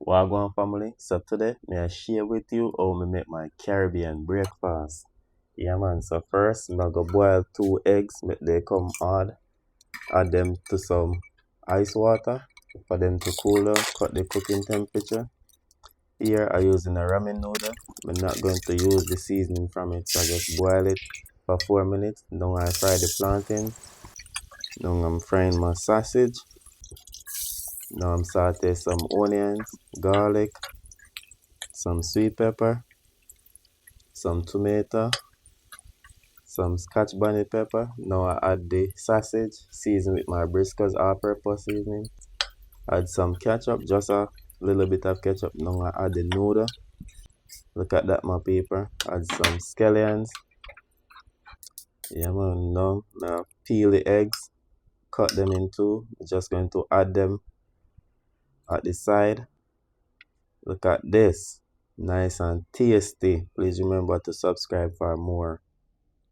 Wagwan family, so today may I share with you how me make my Caribbean breakfast. Yeah man, so first I go boil 2 eggs, make they come hard, add them to some ice water for them to cool down, cut the cooking temperature. Here I using a ramen noodle. I'm not going to use the seasoning from it, so I just boil it for 4 minutes. Now I fry the plantain. Now I'm frying my sausage. Now I'm saute some onions, garlic, some sweet pepper, some tomato, some Scotch bonnet pepper. Now I add the sausage, season with my Briscoe's all-purpose seasoning. Add some ketchup, just a little bit of ketchup. Now I add the noodle. Look at that, my people. Add some scallions. Yeah man, now peel the eggs, cut them in two. Just going to add them at the side. Look at this. Nice and tasty. Please remember to subscribe for more.